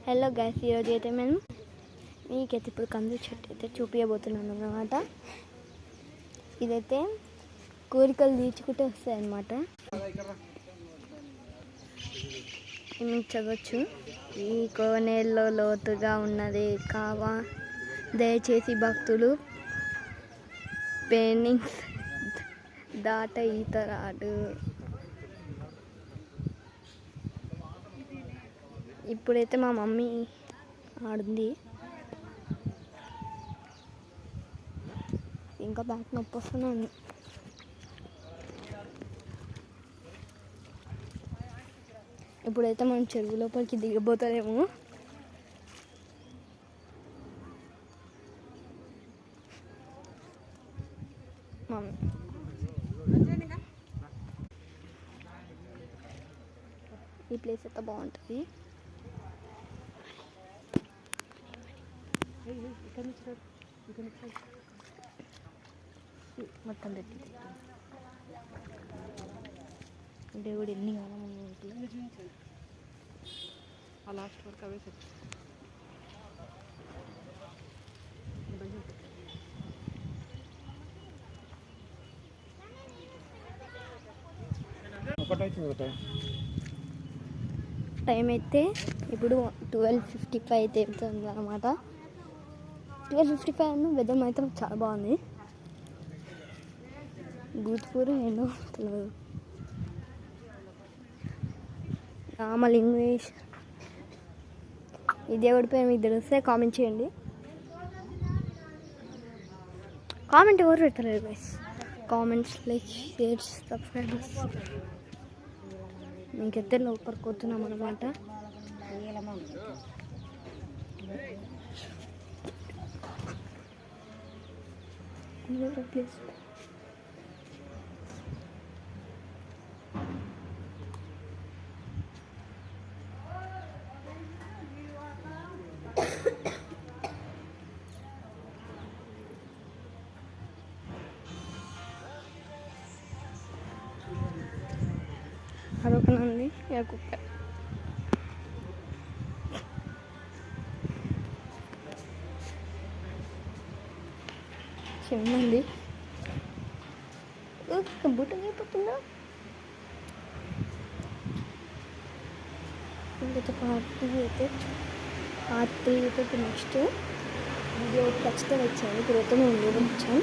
Hello guys, ఈరోజు అయితే మేము మీకైతే ఇప్పుడు కందు చెట్టు అయితే చూపించబోతున్నాను అన్నమాట. ఇదైతే కోరికలు తీర్చుకుంటే వస్తాయి అన్నమాట. మేము చదవచ్చు. ఈ కోనేరులో లోతుగా ఉన్నది కావా, దయచేసి భక్తులు పెయింటింగ్స్ దాట ఈత రాడు. ఇప్పుడైతే మా మమ్మీ ఆడుంది. ఇంకా బ్యాక్ నొప్పి వస్తున్నాను. ఇప్పుడైతే మనం చెరువు లోపలికి దిగబోతారేమో. ఈ ప్లేస్ అయితే బాగుంటుంది. మొత్తం పెట్టి దేవుడు ఎన్ని కాలం ఉంటుంది. లాస్ట్ వరకు అవే సెట్. టైం అయితే ఇప్పుడు 12:55 అయితే వెళ్తుంది అన్నమాట. 12:55 అన్న వెదర్ మాత్రం చాలా బాగుంది. భూత్పూర్ ఏంటో తెలియదు. నార్మల్ ఇంగ్లీష్ ఈ దేవుడి పేరు మీకు తెలిస్తే కామెంట్ చేయండి. కామెంట్ ఎవరు పెడతారు guys? Comments, like, shares, subscribers. మీకైతే లోపలికి వస్తున్నాం అన్నమాట. ప్లీజ్ అదొకనా ఉంది కుక్క. చిన్నది బుట్ట అయిపోతుందా? ఇంకైతే పార్ట్ 3 అయితే నెక్స్ట్ వీడియో ఖచ్చితంగా వచ్చాను. ఇప్పుడైతే మేము వచ్చాం.